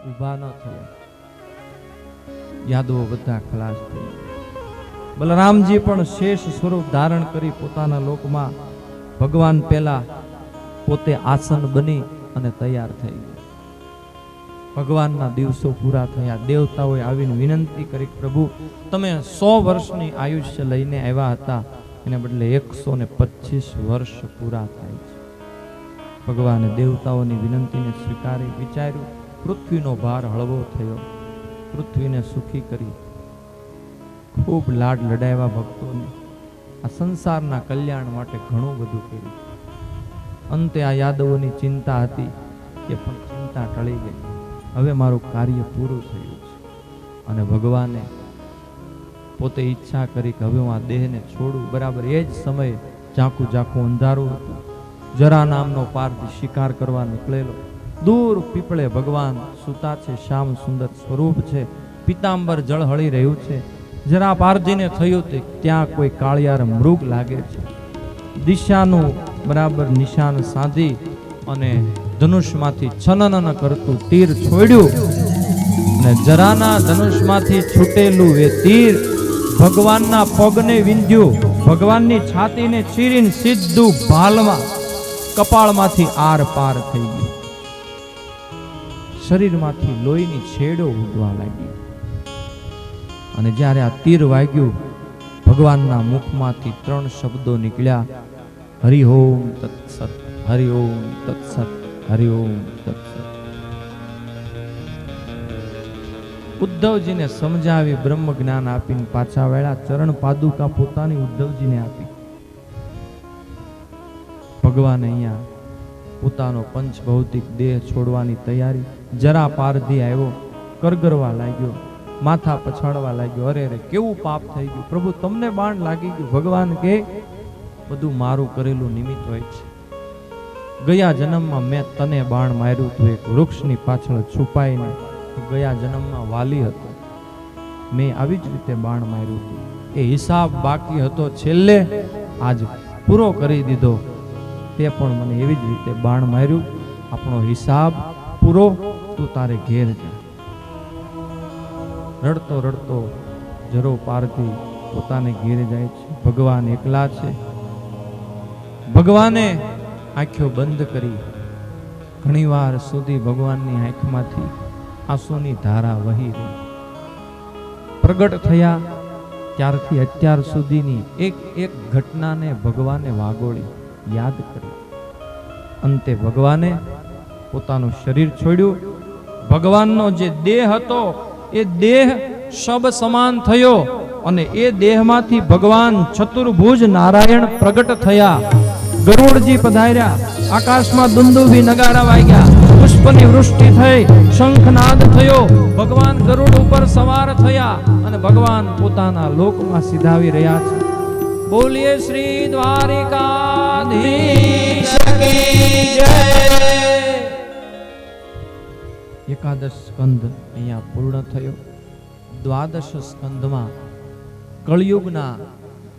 ઊભા ન થયા, યાદવો બધા ખલાસ થઈ. બલરામજી પણ શેષ સ્વરૂપ ધારણ કરી પોતાના લોકમાં ભગવાન પહેલા પોતે આસન બની અને તૈયાર થઈ ગયા. ભગવાનના દિવસો પૂરા થયા. દેવતાઓએ આવીને વિનંતી કરી, પ્રભુ તમે 100 વર્ષની આયુષ્ય લઈને આવ્યા હતા, એને બદલે 125 વર્ષ પૂરા થાય છે. ભગવાને દેવતાઓની વિનંતીને સ્વીકારી. વિચાર્યું, પૃથ્વીનો ભાર હળવો થયો, પૃથ્વીને સુખી કરી, ખૂબ લાડ લડાવ્યા ભક્તોને, આ સંસારના કલ્યાણ માટે ઘણું બધું કર્યું. અંતે આ યાદવોની ચિંતા હતી એ પણ ચિંતા ટળી ગઈ. હવે મારું કાર્ય પૂરું થયું છે. અને ભગવાને પોતે ઈચ્છા કરી કે હવે હું આ દેહને છોડું. બરાબર એ જ સમયે ઝાંખું ઝાંખું અંધારું હતું. જરા નામનો પાર્થ શિકાર કરવા નીકળેલો. દૂર પીપળે ભગવાન સૂતા છે, શ્યામ સુંદર સ્વરૂપ છે, પિતાંબર જળ હળી રહ્યું છે. જરા પારધીને થયું તે ત્યાં કોઈ કાળિયાર મૃગ લાગે છે. દિશાનું બરાબર નિશાન સાધી અને ધનુષમાંથી છનન કરતું તીર છોડ્યું અને જરાના ધનુષમાંથી છૂટેલું એ તીર ભગવાનના પગને વિંધ્યું, ભગવાનની છાતીને ચીરીને સીધું ભાલમાં કપાળમાંથી આર પાર થઈ ગયું. શરીરમાંથી લોહીની છેડો ઉડવા લાગી. અને જ્યારે આ તીર વાગ્યું, ભગવાનના મુખમાંથી 3 શબ્દો નીકળ્યા, હરિ ઓમ તત્સત, હરિ ઓમ તત્સત, હરિ ઓમ તત્સત. ઉદ્ધવજીને સમજાવી બ્રહ્મ જ્ઞાન આપીને પાછા વળ્યા. ચરણ પાદુકા પોતાની ઉદ્ધવજીને આપી. ભગવાન અહીંયા પોતાનો પંચ ભૌતિક દેહ છોડવાની તૈયારી. જરા પારધી આવ્યો, કરગરવા લાગ્યો, માથા પછાડવા લાગ્યો. અરે રે કેવું પાપ થઈ ગયું પ્રભુ, તમને બાણ લાગી ગયું. ભગવાન કે બધું મારું કરેલું નિમિત્ત હોય છે. ગયા જન્મમાં મેં તને બાણ માર્યું હતું એક વૃક્ષની પાછળ છુપાઈને. ગયા જન્મમાં વાલી હતો, મેં આવી જ રીતે બાણ માર્યું હતું. એ હિસાબ બાકી હતો, છેલ્લે આજ પૂરો કરી દીધો. તે પણ મને એવી જ રીતે બાણ માર્યું. આપણો હિસાબ પૂરો, તું તારે ઘેર જા. રડતો રડતો જરો પારથી પોતાને ઘેરે જાય છે. ભગવાન એકલા છે. ભગવાને આંખો બંધ કરી. ઘણી વાર સુધી ભગવાનની આંખમાંથી આંસુની ધારા વહી રહી. પ્રગટ થયા ત્યારથી અત્યાર સુધીની એક એક ઘટનાને ભગવાને વાગોળી, યાદ કરી. અંતે ભગવાને પોતાનું શરીર છોડ્યું. ભગવાનનો જે દેહ હતો એ દેહ શબ સમાન થયો અને એ દેહમાંથી ભગવાન ચતુર્ભુજ નારાયણ પ્રગટ થયા. ગરુડજી પધાર્યા. આકાશમાં દુંદુભી નગારા વાગ્યા. પુષ્પની વૃષ્ટિ થઈ, શંખનાદ થયો. ભગવાન ગરુડ ઉપર સવાર થયા અને ભગવાન પોતાના લોકમાં સિધાવી રહ્યા છે. બોલીએ શ્રી દ્વારિકાધીશ કી જય. એકાદશ સ્કંદ અહીંયા પૂર્ણ થયો. દ્વાદશ સ્કંદમાં કળિયુગના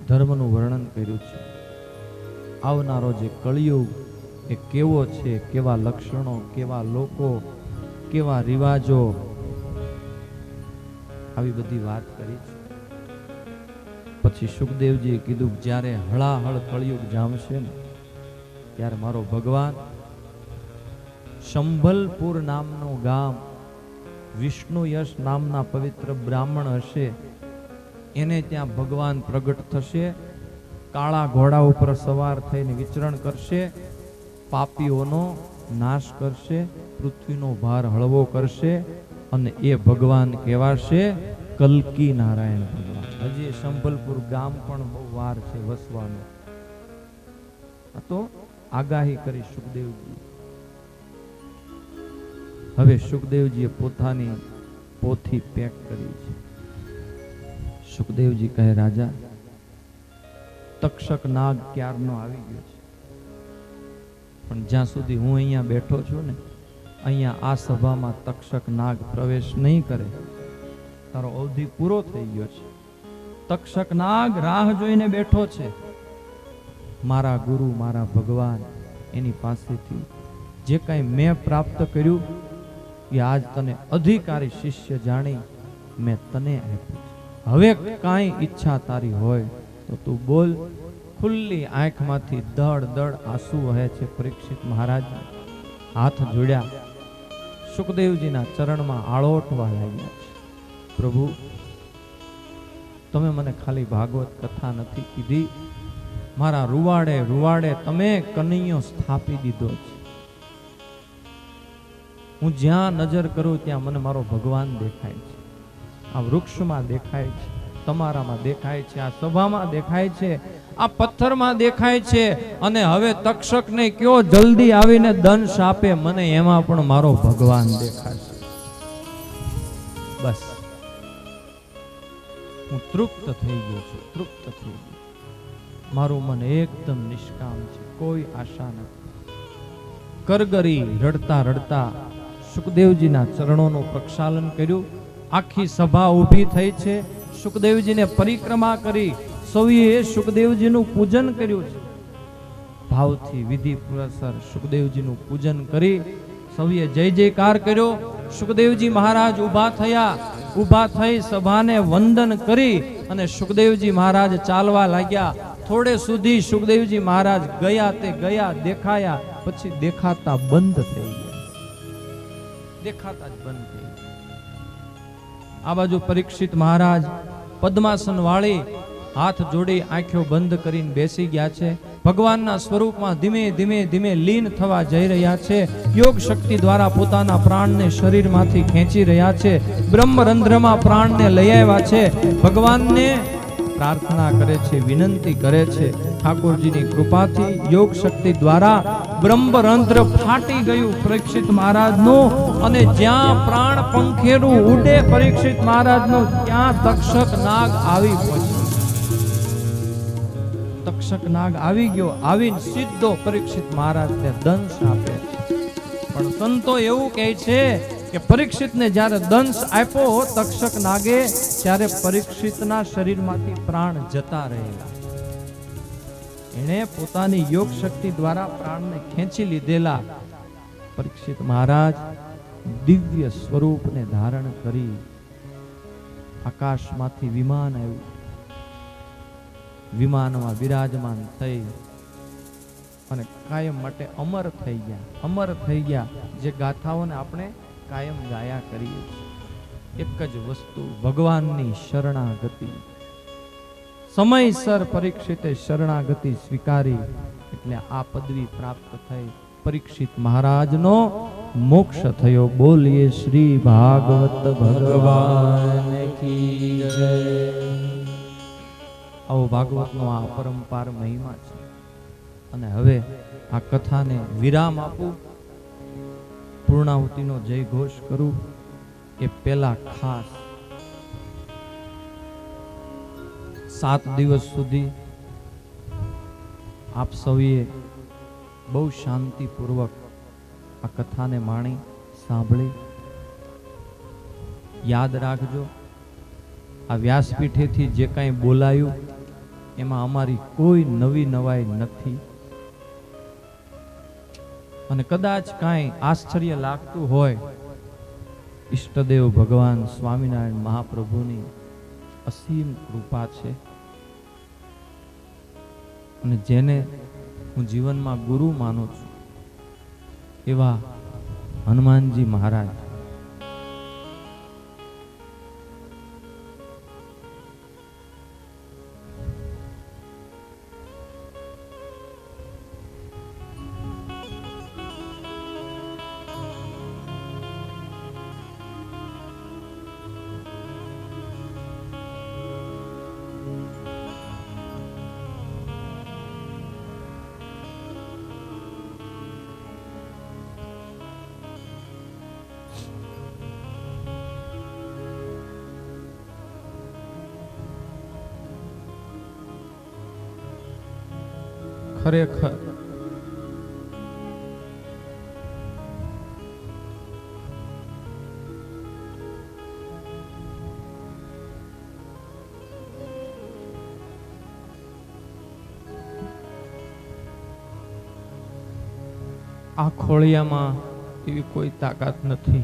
ધર્મનું વર્ણન કર્યું છે. આવનારો જે કળિયુગ એ કેવો છે, કેવા લક્ષણો, કેવા લોકો, કેવા રિવાજો, આવી બધી વાત કરી છે. પછી સુખદેવજીએ કીધું જ્યારે હળાહળ કળિયુગ જામશે ને ત્યારે મારો ભગવાન શંભલપુર નામનું ગામ, વિષ્ણુ યશ નામના પવિત્ર બ્રાહ્મણ હશે, એને ત્યાં ભગવાન પ્રગટ થશે. કાળા ઘોડા ઉપર સવાર થઈને વિચરણ કરશે, પાપીઓનો નાશ કરશે, પૃથ્વીનો ભાર હળવો કરશે અને એ ભગવાન કહેવાશે કલ્કી નારાયણ ભગવાન. હજી શંભલપુર ગામ પણ બહુ વાર છે વસવાનું. તો આગાહી કરી સુખદેવજી. હવે સુખદેવજીએ પોતાની પોથી પેક કરી છે. સુખદેવજી કહે, રાજા તક્ષક નાગ ક્યારનો આવી ગયો છે, પણ જ્યાં સુધી હું અહીંયા બેઠો છું ને, અહીંયા આ સભામાં તક્ષક નાગ પ્રવેશ નહીં કરે. તારો અવધિ પૂરો થઈ ગયો છે. તક્ષક નાગ રાહ જોઈને બેઠો છે. મારા ગુરુ, મારા ભગવાન, એની પાસેથી જે કાંઈ મેં પ્રાપ્ત કર્યું કે આજ તને અધિકારી શિષ્ય જાણી મેં તને આપ્યું છે. હવે કાંઈ ઈચ્છા તારી હોય તો તું બોલ. ખુલ્લી આંખમાંથી દળ દળ આંસુ વહે છે. પરીક્ષિત મહારાજ હાથ જોડ્યા, સુખદેવજીના ચરણમાં આળોટવા લાગ્યા છે. પ્રભુ, તમે મને ખાલી ભાગવત કથા નથી કીધી, મારા રૂવાડે રૂવાડે તમે કનૈયો સ્થાપી દીધો છે. હું જ્યાં નજર કરું ત્યાં મને મારો ભગવાન દેખાય છે. આ વૃક્ષમાં દેખાય છે, તમારામાં દેખાય છે, આ સભામાં દેખાય છે, આ પથ્થરમાં દેખાય છે. અને હવે તક્ષકને કયો જલ્દી આવીને દંશ આપે, મને એમાં પણ મારો ભગવાન દેખાશે. બસ હું તૃપ્ત થઈ ગયો છું, તૃપ્ત થઈ ગયો. મારું મન એકદમ નિષ્કામ છે, કોઈ આશા નથી. કરગરી રડતા રડતા સુખદેવજીના ચરણોનું પ્રક્ષાલન કર્યું. આખી સભા ઊભી થઈ છે. સુખદેવજીને પરિક્રમા કરી સૌએ સુખદેવજીનું પૂજન કર્યું છે. ભાવથી વિધિ પુરસ્સર સુખદેવજીનું પૂજન કરી સૌએ જય જયકાર કર્યો. સુખદેવજી મહારાજ ઊભા થયા. ઊભા થઈ સભાને વંદન કરી અને સુખદેવજી મહારાજ ચાલવા લાગ્યા. થોડે સુધી સુખદેવજી મહારાજ ગયા તે ગયા, દેખાયા પછી દેખાતા બંધ થઈ ગયા. દેખાતા જ બંધ થઈ ગયા. આ બાજુ પરીક્ષિત મહારાજ પદ્માસન વાળી હાથ જોડી આંખો બંધ કરીને બેસી ગયા છે. ભગવાનના સ્વરૂપમાં ધીમે ધીમે ધીમે લીન થવા જઈ રહ્યા છે. યોગ શક્તિ દ્વારા પોતાના પ્રાણને શરીરમાંથી ખેંચી રહ્યા છે. બ્રહ્મરંધ્રમાં પ્રાણને લઈ આવ્યા છે. ભગવાનને પ્રાર્થના કરે છે, વિનંતી કરે છે. ઠાકોરજીની કૃપાથી યોગ શક્તિ દ્વારા બ્રહ્મરંધ્ર ફાટી ગયું પરીક્ષિત મહારાજનું. અને જ્યાં પ્રાણ પંખેરું ઉડે પરીક્ષિત મહારાજનું, ત્યાં તક્ષક નાગ આવી પહોંચ્યો. તક્ષક નાગ આવી ગયો. આવીને સીધો પરીક્ષિત મહારાજને દંશ આપે. પણ સંતો એવું કહે છે કે પરીક્ષિતને જ્યારે દંશ આપ્યો તક્ષક નાગે, ત્યારે પરીક્ષિતના શરીરમાંથી પ્રાણ જતા રહેલા. એણે પોતાની યોગ શક્તિ દ્વારા પ્રાણને ખેંચી લીધેલા. પરીક્ષિત મહારાજ દિવ્ય સ્વરૂપને ધારણ કરી આકાશમાંથી વિમાન આવ્યું. વિમાનમાં વિરાજમાન થઈ અને કાયમ માટે અમર થઈ ગયા. અમર થઈ ગયા. જે ગાથાઓને આપણે કાયમ ગાયા કરીએ છીએ. એક જ વસ્તુ, ભગવાનની શરણાગતિ. સમયસર પરીક્ષિતે શરણાગતિ સ્વીકારી એટલે આ પદવી પ્રાપ્ત થઈ. પરીક્ષિત મહારાજનો મોક્ષ થયો. બોલીએ શ્રી ભાગવત ભગવાન કી જય. આવો ભાગવતનો આ પરંપાર મહિમા છે. અને હવે આ કથાને વિરામ આપું, પૂર્ણાહુતિનો જય ઘોષ કરું એ પહેલા ખાસ 7 દિવસ સુધી આપ સૌએ બહુ શાંતિપૂર્વક આ કથાને માણી સાંભળી. યાદ રાખજો, આ વ્યાસપીઠેથી જે કાંઈ બોલાયું એમાં અમારી કોઈ નવી નવાઈ નથી. અને કદાચ કાંઈ આશ્ચર્ય લાગતું હોય, ઈષ્ટદેવ ભગવાન સ્વામિનારાયણ મહાપ્રભુની અસીમ કૃપા છે. અને જેને હું જીવનમાં ગુરુ માનું છું એવા હનુમાનજી મહારાજ ખરેખર આ ખોળિયામાં એવી કોઈ તાકાત નથી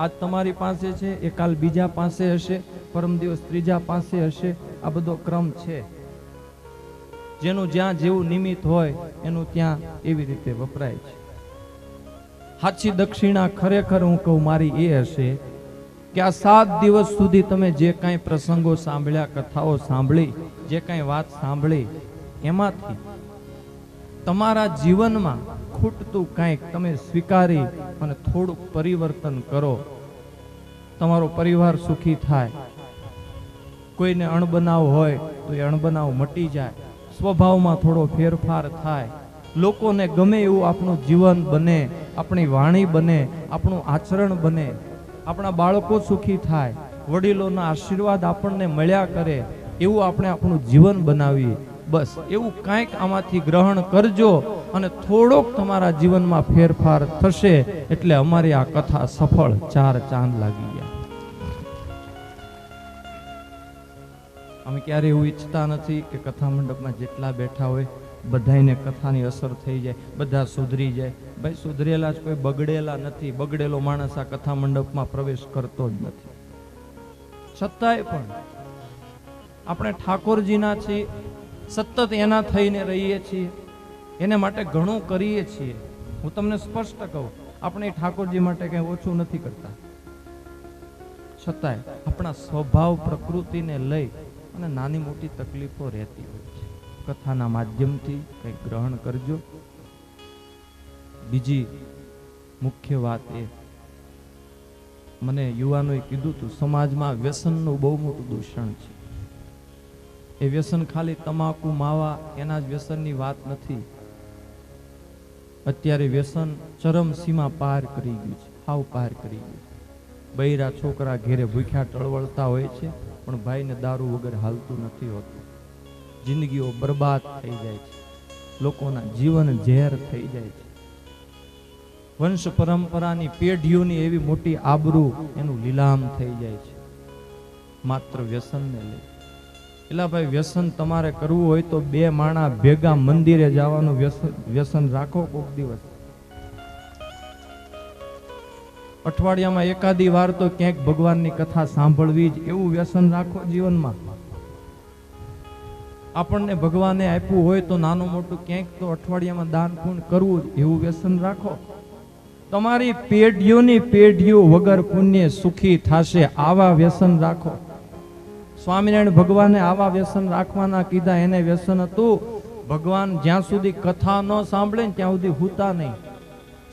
આજ તમારી પાસે છે, એ કાલ બીજા પાસે હશે, પરમ દિવસ ત્રીજા પાસે હશે. આ બધો ક્રમ છે. જેનું જ્યાં જેવું નિમિત્ત હોય એનું ત્યાં એવી રીતે વપરાય છે. સાચી દક્ષિણા ખરેખર હું કહું મારી એ હશે કે આ 7 દિવસ સુધી તમે જે કાંઈ પ્રસંગો સાંભળ્યા, કથાઓ સાંભળી, જે કાંઈ વાત સાંભળી, એમાંથી તમારા જીવનમાં ખૂટતું કાંઈક તમે સ્વીકારી અને થોડુંક પરિવર્તન કરો. તમારો પરિવાર સુખી થાય. કોઈને અણબનાવ હોય તો એ અણબનાવ મટી જાય. સ્વભાવમાં થોડો ફેરફાર થાય. લોકોને ગમે એવું આપણું જીવન બને, આપણી વાણી બને, આપણું આચરણ બને, આપણા બાળકો સુખી થાય, વડીલોના આશીર્વાદ આપણને મળ્યા કરે, એવું આપણે આપણું જીવન બનાવીએ. બસ એવું કાંઈક આમાંથી ગ્રહણ કરજો અને થોડોક તમારા જીવનમાં ફેરફાર થશે એટલે અમારી આ કથા સફળ. 4 ચાંદ લાગી ગયા. અમે ક્યારે એવું ઈચ્છતા નથી કે કથા મંડપમાં જેટલા બેઠા હોય બધાને કથાની અસર થઈ જાય, બધા સુધરી જાય. ભાઈ સુધરેલા જ કોઈ બગડેલા નથી. બગડેલો માણસ આ કથા મંડપમાં પ્રવેશ કરતો જ નથી. છતાંય પણ આપણે ઠાકોરજીના છીએ, સતત એના થઈને રહીએ છીએ, એને માટે ઘણું કરીએ છીએ. હું તમને સ્પષ્ટ કહું, આપણે ઠાકોરજી માટે કંઈ ઓછું નથી કરતા. છતાંય આપણા સ્વભાવ પ્રકૃતિને લઈ અને નાની મોટી તકલીફો રહેતી હોય છે. કથાના માધ્યમથી કંઈક ગ્રહણ કરજો. બીજી મુખ્ય વાત એ, મને યુવાનોએ કીધું હતું, સમાજમાં વ્યસનનું બહુ મોટું દૂષણ છે. એ વ્યસન ખાલી તમાકુ, માવા એના જ વ્યસનની વાત નથી. અત્યારે વ્યસન ચરમસીમા પાર કરી ગયું છે, હાવ પાર કરી ગયું. બૈરા છોકરા ઘેરે ભૂખ્યા ટળવળતા હોય છે, પણ ભાઈને દારૂ વગર હાલતું નથી હોતું. જિંદગીઓ બરબાદ થઈ જાય છે, લોકોના જીવન ઝેર થઈ જાય છે. વંશ પરંપરાની પેઢીઓની એવી મોટી આબરૂ એનું લીલામ થઈ જાય છે માત્ર વ્યસનને લઈ. એટલે ભાઈ વ્યસન તમારે કરવું હોય તો 2 માણા ભેગા મંદિરે જવાનું વ્યસન રાખો. કોક દિવસ અઠવાડિયામાં એકાદી વાર તો ક્યાંક ભગવાનની કથા સાંભળવી જ, એવું વ્યસન રાખો જીવનમાં. આપણને ભગવાને આપ્યું હોય તો નાનું મોટું ક્યાંક તો અઠવાડિયામાં દાન પુણ્ય કરવું જ, એવું વ્યસન રાખો. તમારી પેઢીઓની પેઢીઓ વગર પુણ્ય સુખી થશે, આવા વ્યસન રાખો. સ્વામિનારાયણ ભગવાને આવા વ્યસન રાખવાના કીધા. એને વ્યસન હતું, ભગવાન જ્યાં સુધી કથા ન સાંભળે ને ત્યાં સુધી હુતા નહીં,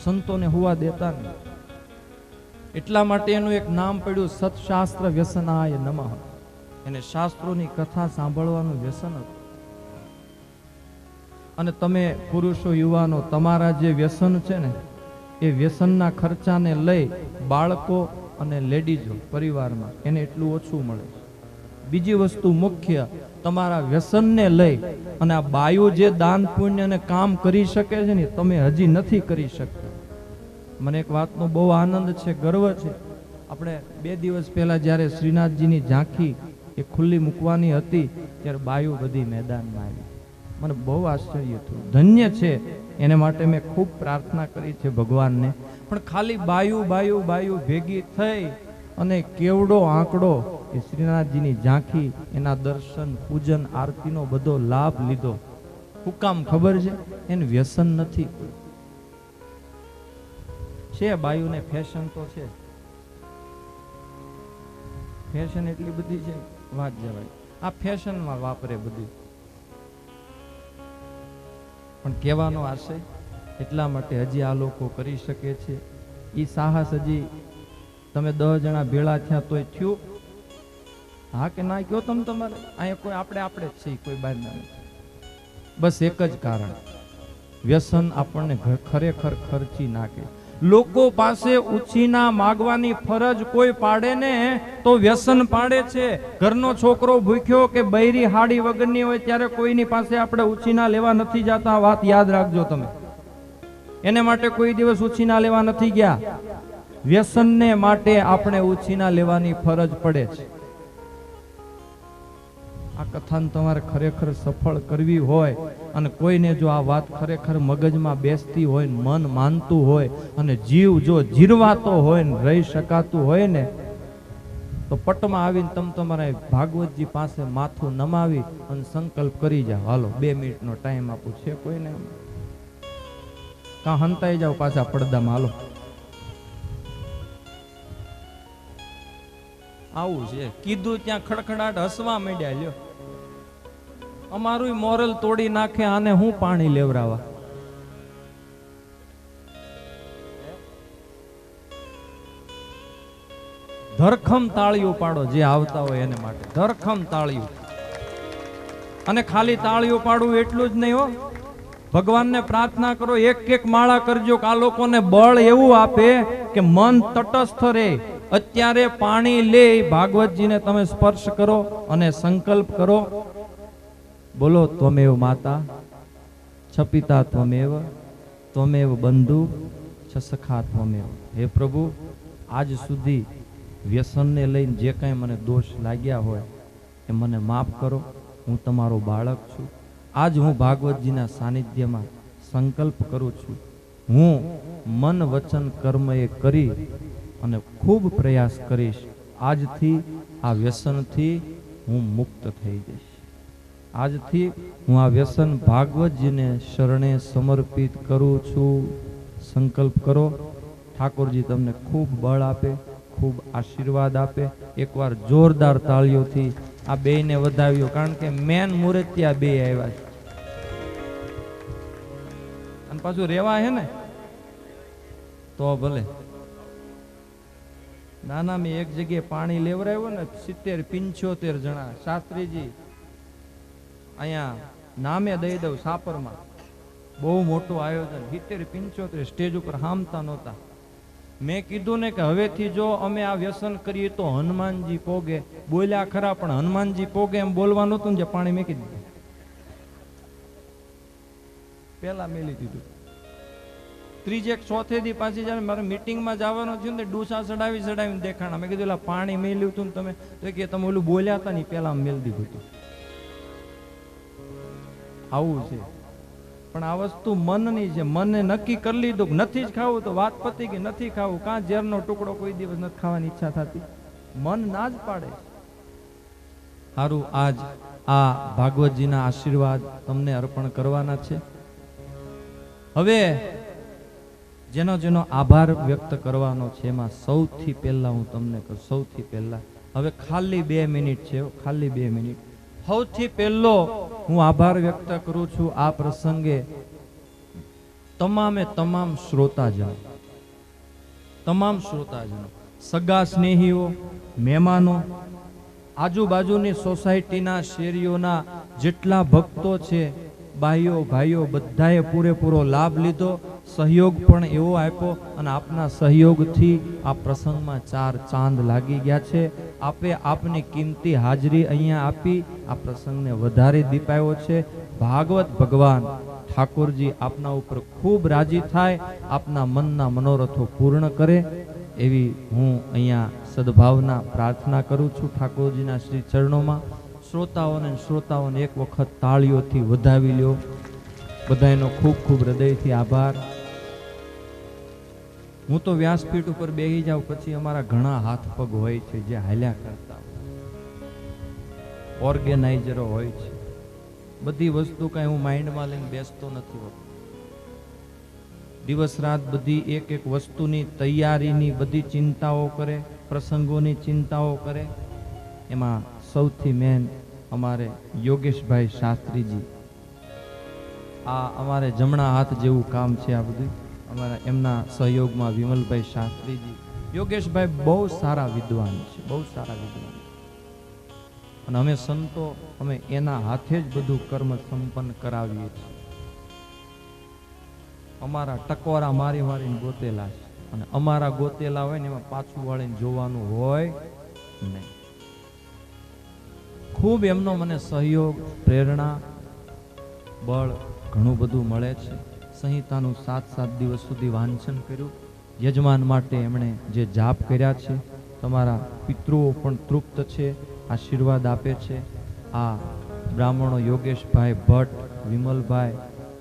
સંતોને હુવા દેતા નહીં. એટલા માટે એનું એક નામ પડ્યું સત્શાસ્ત્ર વ્યસનાય નમઃ. એને શાસ્ત્રોની કથા સાંભળવાનું વ્યસન હતું. અને તમે પુરુષો, યુવાનો, તમારા જે વ્યસન છે ને એ વ્યસનના ખર્ચાને લઈ બાળકો અને લેડીઝો પરિવારમાં એને એટલું ઓછું મળે. બીજી વસ્તુ મુખ્ય, તમારા વ્યસનને લઈ અને આ બાયુ જે દાન પુણ્ય અને કામ કરી શકે છે ને તમે હજી નથી કરી શકતા. મને એક વાતનો બહુ આનંદ છે, ગર્વ છે. આપણે 2 દિવસ પહેલા જ્યારે શ્રીનાથજીની ઝાંખી એ ખુલ્લી મૂકવાની હતી ત્યારે બાયુ બધી મેદાનમાં આવી. મને બહુ આશ્ચર્ય થયું. ધન્ય છે એને માટે મેં ખૂબ પ્રાર્થના કરી છે ભગવાનને. પણ ખાલી બાયુ બાયુ બાયુ ભેગી થઈ અને કેવડો આંકડો એ શ્રીનાથજીની ઝાંખી, એના દર્શન, પૂજન, આરતીનો બધો લાભ લીધો. શું કામ ખબર છે? એને વ્યસન નથી. છે બાયુને ફેશન તો છે, ફેશન એટલી બધી છે વાત જવાય. આ ફેશનમાં વાપરે બધી. પણ કહેવાનો આશય એટલા માટે હજી આ લોકો કરી શકે છે. એ સાહસ હજી તમે 10 જણા ભેળા થયા તોય થયું. હા કે ના કયો તમે તમારે? અહીંયા કોઈ આપણે જ છીએ, કોઈ બહાર ના નથી. બસ એક જ કારણ, વ્યસન આપણને ખરેખર ખર્ચી નાખે. લોકો પાસે ઉછીના માગવાની ફરજ કોઈ પાડે ને તો વ્યસન પાડે છે. ઘરનો છોકરો ભૂખ્યો કે બૈરી હાડી વગરની હોય ત્યારે કોઈની પાસે આપણે ઉછીના લેવા નથી જતા. વાત યાદ રાખજો તમે. એને માટે કોઈ દિવસ ઉછીના લેવા નથી ગયા. વ્યસનને માટે આપણે ઉછીના લેવાની ફરજ પડે છે. આ કથાને તમારે ખરેખર સફળ કરવી હોય અને કોઈને જો આ વાત ખરેખર મગજમાં બેસતી હોય, મન માનતું હોય અને જીવ જો જીરવાતો હોય ને રહી શકાતું હોય ને, તો પટમાં આવીને તમે તમારા ભાગવતજી પાસે માથું નમાવી અને સંકલ્પ કરી જાઓ. હાલો 2 મિનિટનો ટાઈમ આપું છે કોઈને? કાં હંતાઈ જાઓ પાછા પડદામાં? હાલો, આવું છે. કીધું ત્યાં ખડખડાટ હસવા માંડ્યા. લ્યો, અમારું મોરલ તોડી નાખે, આને હું પાણી લેવરાવા. ધરખમ તાળીઓ પાડો જે આવતા હોય એને માટે, ધરખમ તાળીઓ. અને ખાલી તાળીઓ પાડવું એટલું જ નહીં હો, ભગવાનને પ્રાર્થના કરો, એક માળા કરજો કે આ લોકોને બળ એવું આપે કે મન તટસ્થ રહે. અત્યારે પાણી લે ભાગવતજીને તમે સ્પર્શ કરો અને સંકલ્પ કરો, બોલો ત્વમેવ માતા છ પિતા ત્વમેવ, ત્વમેવ બંધુ છ સખા ત્વમેવ. હે પ્રભુ, આજ સુધી વ્યસનને લઈને જે કાંઈ મને દોષ લાગ્યા હોય એ મને માફ કરો. હું તમારો બાળક છું. આજ હું ભાગવતજીના સાનિધ્યમાં સંકલ્પ કરું છું, હું મન વચન કર્મ એ કરી અને ખૂબ પ્રયાસ કરીશ. આજથી આ વ્યસનથી હું મુક્ત થઈ જઈશ. આજથી હું આ વ્યસન ભાગવતજીને શરણે સમર્પિત કરું છું. સંકલ્પ કરો. ઠાકોરજી તમને ખૂબ બળ આપે, ખૂબ આશીર્વાદ આપે. એકવાર જોરદાર તાળીઓથી આ બેયને વધાવ્યો, કારણ કે મેન મૂર્તિયા બે આવ્યા છે અને પાછું રેવા હે ને તો ભલે. નાના મેં એક જગ્યાએ પાણી લેવરાવ્યો ને 70-75 જણા. શાસ્ત્રીજી અહીંયા નામે દઈ દઉં, સાપરમાં બહુ મોટું આયોજન, 70-75 સ્ટેજ ઉપર હામતા નહોતા. મેં કીધું ને કે હવેથી જો અમે આ વ્યસન કરીએ તો હનુમાનજી પોગે. બોલ્યા ખરા, પણ હનુમાનજી પોગે એમ બોલવાનું હતું ને, જે પાણી મેકી દીધું, પેલા મેલી દીધું. ત્રીજે ચોથે દી પાછી જયારે મારે મીટિંગમાં જવાનું થયું ને, ડૂસા ચડાવીને દેખાણા. મેં કીધું પાણી મેલ્યું હતું ને તમે, તો કે તમે ઓલું બોલ્યા હતા ને પેલા મેલ દીધું હતું. આવું છે. પણ આ વસ્તુ મનની છે. મને નક્કી કરી લીધું નથી જ ખાવું તો વાત પતી ગઈ. નથી ખાવું, કાં ઝેરનો ટુકડો કોઈ દિવસ નથી ખાવાની ઈચ્છા થતી, મન ના જ પાડે. સારું, આજ આ ભાગવતજીના આશીર્વાદ તમને અર્પણ કરવાના છે. હવે જેનો જેનો આભાર વ્યક્ત કરવાનો છે એમાં સૌથી પહેલા હું તમને કહું, સૌથી પહેલા હવે ખાલી 2 મિનિટ છે, ખાલી 2 મિનિટ. સૌથી પહેલો હું આભાર વ્યક્ત કરું છું આ પ્રસંગે તમામ શ્રોતાજનો, તમામ શ્રોતાજનો, સગા સ્નેહીઓ, મહેમાનો, આજુબાજુની સોસાયટીના શેરીઓના જેટલા ભક્તો છે, ભાઈઓ બધાએ પૂરેપૂરો લાભ લીધો. સહયોગ પણ એવો આપ્યો અને આપના સહયોગથી આ પ્રસંગમાં 4 ચાંદ લાગી ગયા છે. આપે આપની કિંમતી હાજરી અહીંયા આપી આ પ્રસંગને વધારે દીપાયો છે. ભાગવત ભગવાન ઠાકોરજી આપના ઉપર ખૂબ રાજી થાય, આપના મનના મનોરથો પૂર્ણ કરે એવી હું અહીંયા સદભાવના પ્રાર્થના કરું છું ઠાકોરજીના શ્રી ચરણોમાં. શ્રોતાઓને એક વખત તાળીઓથી વધાવી લ્યો. બધાનો ખૂબ હૃદયથી આભાર. હું તો વ્યાસપીઠ ઉપર બેસી જાઉં પછી અમારા ઘણા હાથ પગ હોય છે જે હાલ્યા કરતા, ઓર્ગેનાઇઝરો હોય છે. બધી વસ્તુ કઈ હું માઇન્ડમાં લઈને બેસતો નથી હોતો. દિવસ રાત બધી એક વસ્તુની તૈયારીની બધી ચિંતાઓ કરે, પ્રસંગોની ચિંતાઓ કરે. એમાં સૌથી મેન અમારે યોગેશભાઈ શાસ્ત્રીજી, આ અમારે જમણા હાથ જેવું કામ છે આ બધું. અમારા એમના સહયોગમાં વિમલભાઈ શાસ્ત્રીજી, યોગેશભાઈ બહુ સારા વિદ્વાન છે, બહુ સારા વિદ્વાન. અને અમે સંતો અમે એના હાથે જ બધું કર્મ સંપન્ન કરાવીએ છીએ. અમારા ટકોરા મારીને ગોતેલા છે અને અમારા ગોતેલા હોય ને એમાં પાછું વાળીને જોવાનું હોય નહીં. ખૂબ એમનો મને સહયોગ, પ્રેરણા, બળ ઘણું બધું મળે છે. સંહિતાનું 7 દિવસ સુધી વાંચન કર્યું. યજમાન માટે એમણે જે જાપ કર્યા છે. તમારા પિતૃઓ પણ તૃપ્ત છે, આશીર્વાદ આપે છે. આ બ્રાહ્મણો યોગેશભાઈ ભટ્ટ, વિમલભાઈ,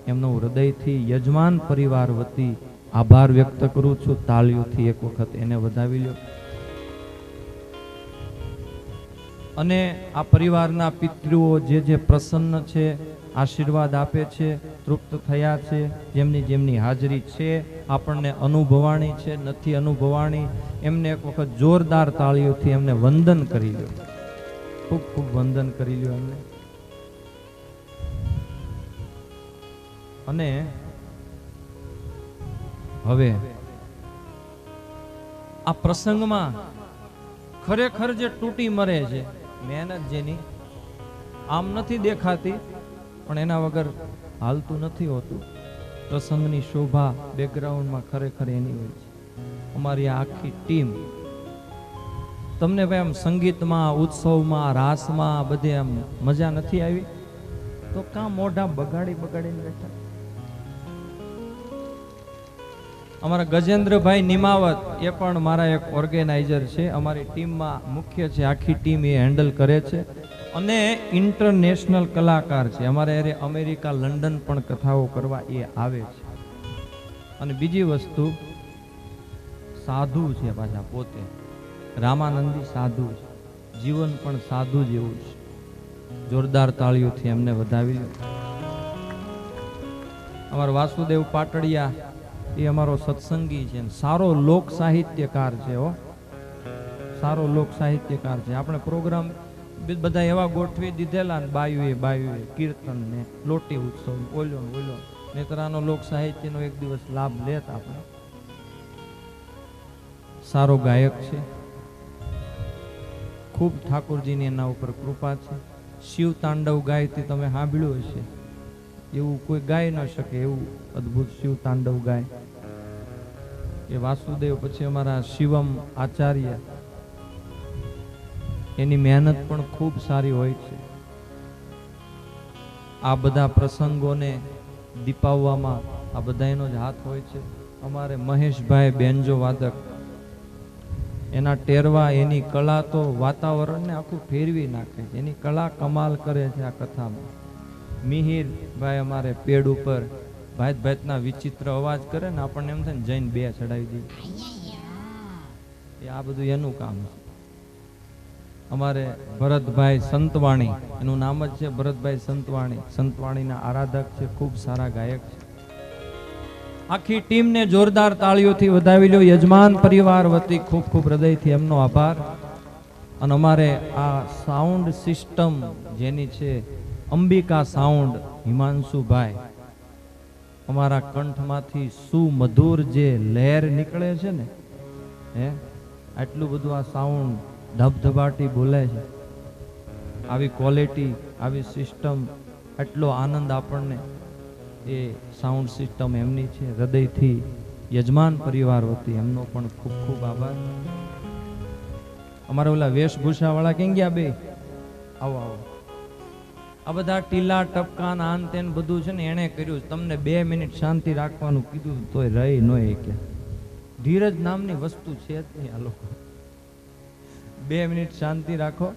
એમનો હૃદયથી યજમાન પરિવાર વતી આભાર વ્યક્ત કરું છું. તાળીઓથી એક વખત એને વધાવી લ્યો. અને આ પરિવારના પિતૃઓ જે પ્રસન્ન છે, આશીર્વાદ આપે છે, તૃપ્ત થયા છે, જેમની જેમની હાજરી છે, આપણને અનુભવાણી છે, નથી અનુભવાણી, એમને એક વખત જોરદાર તાળીઓથી એમને વંદન કરી લ્યો. ખૂબ ખૂબ વંદન કરી લ્યો એમને. અને હવે આ પ્રસંગમાં ખરેખર જે તૂટી મરે છે, મહેનત જેની આમ નથી દેખાતી, પણ એના વગર હાલતું નથી હોતું. પ્રસંગની શોભા બેકગ્રાઉન્ડમાં ખરેખર એની હોય છે. અમારી આ આખી ટીમ, તમને ભાઈ આમ સંગીતમાં, ઉત્સવમાં, રાસમાં બધે આમ મજા નથી આવી તો કાં મોઢા બગાડીને બેઠા? અમારા ગજેન્દ્રભાઈ નિમાવત, એ પણ મારા એક ઓર્ગેનાઇઝર છે, અમારી ટીમમાં મુખ્ય છે, આખી ટીમ એ હેન્ડલ કરે છે અને ઇન્ટરનેશનલ કલાકાર છે. અમારે અરે અમેરિકા, લંડન પણ કથાઓ કરવા એ આવે છે. અને બીજી વસ્તુ, સાધુ છે પાછા પોતે, રામાનંદી સાધુ છે, જીવન પણ સાધુ જેવું છે. જોરદાર તાળીઓથી એમને વધાવી લો. અમારા વાસુદેવ પાટડિયા, એ અમારો સત્સંગી છે, સારો લોક સાહિત્યકાર છે. સારો લોક સાહિત્યકાર છે. આપણે પ્રોગ્રામ બધા એવા ગોઠવી દીધેલા ને, બાયુએ કીર્તન ને લોટી ઉત્સવ, ઓલ્યો નેતરાનો લોક સાહિત્યનો એક દિવસ લાભ લેત આપણે. સારો ગાયક છે, ખૂબ ઠાકોરજીની એના ઉપર કૃપા છે. શિવ તાંડવ ગાયથી તમે સાંભળ્યું હશે, એવું કોઈ ગાય ન શકે એવું અદ્ભુત શિવ તાંડવ ગાય એ વાસુદેવ. પછી અમારા શિવમ આચાર્ય, એની મહેનત પણ ખૂબ સારી હોય છે. આ બધા પ્રસંગોને દીપાવવામાં આ બધાનો જ હાથ હોય છે. અમારે મહેશભાઈ બેન્જો વાદક, એના ટેરવા, એની કળા તો વાતાવરણને આખું ફેરવી નાખે છે. એની કળા કમાલ કરે છે આ કથામાં. મિહિર ભાઈ અમારે પેડ ઉપર ભાતના વિચિત્ર અવાજ કરે ને, આપણને એમ થાય ને જઈને બે ચડાવી દઈએ. આ બધું એનું કામ છે. અમારે ભરતભાઈ સંતવાણી, એનું નામ જ છે ભરતભાઈ સંતવાણી, સંતવાણીના આરાધક છે, ખૂબ સારા ગાયક છે. આખી ટીમને જોરદાર તાળીઓથી વધાવી લો. યજમાન પરિવાર વતી ખૂબ ખૂબ હૃદયથી એમનો આભાર. અને અમારે આ સાઉન્ડ સિસ્ટમ જેની છે, અંબિકા સાઉન્ડ, હિમાંશુભાઈ, અમારા કંઠમાંથી સુમધુર જે લહેર નીકળે છે ને, આટલું બધું આ સાઉન્ડ ધબધબાટી બોલે છે. આવી ક્વોલિટી, આવી સિસ્ટમ, આટલો આનંદ આપણને, એ સાઉન્ડ સિસ્ટમ એમની છે. હૃદયથી યજમાન પરિવાર વતી એમનો પણ ખૂબ ખૂબ આભાર. અમારા ઓલા વેશભૂષા વાળા ક્યાં ગયા? બે આવો. આ બધા ટીલા ટપકાન આન તેન બધું છે ને એણે કર્યું. તમને 2 મિનિટ શાંતિ રાખવાનું કીધું તોય રહી ન કે. ધીરજ નામની વસ્તુ છે જ નહીં આ લોકો. 2 મિનિટ શાંતિ રાખો.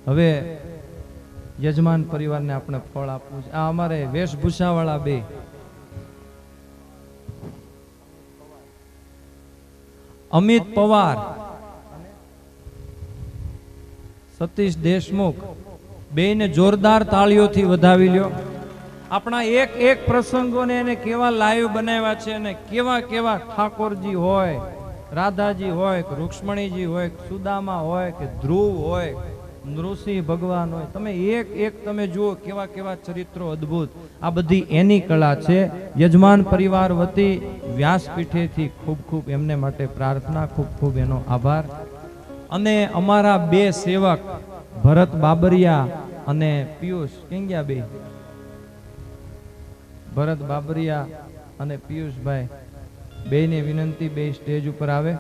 હવે યજમાન પરિવારને આપણે ફળ આપવું છે. આ અમારે વેશભૂષા વાળા બે, અમિત પવાર, સતીશ દેશમુખ, બેને જોરદાર તાળીઓથી વધાવી લ્યો. આપણા એક એક પ્રસંગોને એને કેવા લાઈવ બનાવ્યા છે, અને કેવા કેવા ઠાકોરજી હોય, રાધાજી હોય, રૂક્ષ્મણીજી હોય, સુદામા હોય કે ધ્રુવ હોય, નૃસિંહ ભગવાન હોય, તમે એક એક તમે જુઓ કેવા કેવા ચરિત્રો અદ્ભુત. આ બધી એની કળા છે. યજમાન પરિવાર વતી વ્યાસપીઠેથી ખૂબ ખૂબ એમને માટે પ્રાર્થના, ખૂબ ખૂબ એનો આભાર. અને અમારા 2 સેવક ભરત બાબરિયા અને પિયુષ ક્યાં ગયા? બે ભરત બાબરિયા અને પિયુષભાઈ, બેને વિનંતી, 2 સ્ટેજ ઉપર આવે.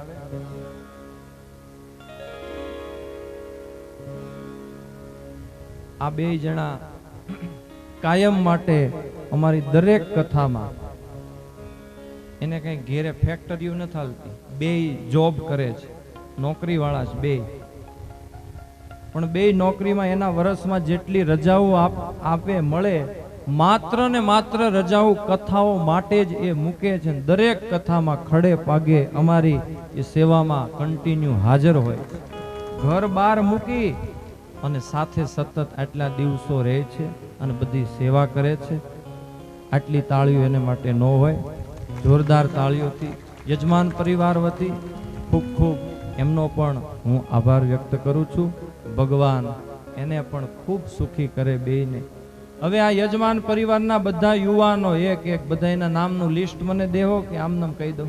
આ 2 જણા કાયમ માટે અમારી દરેક કથામાં, એને કઈ ઘેરે ફેક્ટરીઓ નથી હાલતી, 2 જોબ કરે છે, નોકરી વાળા છે 2. પણ બે નોકરીમાં એના વર્ષમાં જેટલી રજાઓ આપે મળે, માત્ર ને માત્ર રજાઓ કથાઓ માટે જ એ મૂકે છે. દરેક કથામાં ખડે પાગે અમારી એ સેવામાં કન્ટિન્યુ હાજર હોય. ઘર બાર મૂકી અને સાથે સતત આટલા દિવસો રહે છે અને બધી સેવા કરે છે. આટલી તાળીઓ એને માટે ન હોય. જોરદાર તાળીઓથી યજમાન પરિવાર વતી ખૂબ ખૂબ એમનો પણ હું આભાર વ્યક્ત કરું છું. ભગવાન એને પણ ખૂબ સુખી કરે બેયને. હવે આ યજમાન પરિવારના બધા યુવાનો એક એક બધા એના નામનું લિસ્ટ મને દેવો કે આમ નામ કહી દો?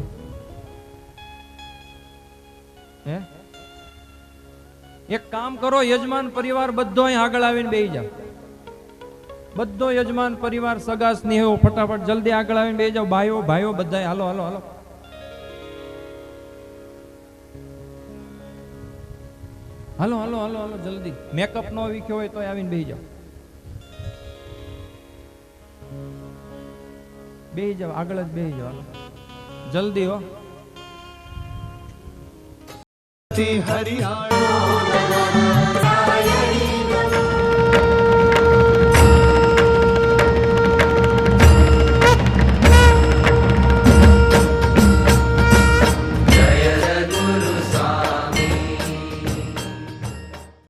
હે, એક કામ કરો, યજમાન પરિવાર બધો અહીં આગળ આવીને બેહી જાવ. બધો યજમાન પરિવાર સગા સ્નેહો ફટાફટ જલ્દી આગળ આવીને બેહી જાવ. ભાઈઓ ભાઈઓ બધા હાલો હાલો હાલો. હાલો હાલો હાલો હાલો જલ્દી. મેકઅપ નો વીખ્યો હોય તો આવીને બેહી જાવ. બેહી જાવ, આગળ જ બેહી જાવ. હાલો જલ્દી હો. હરિયાણો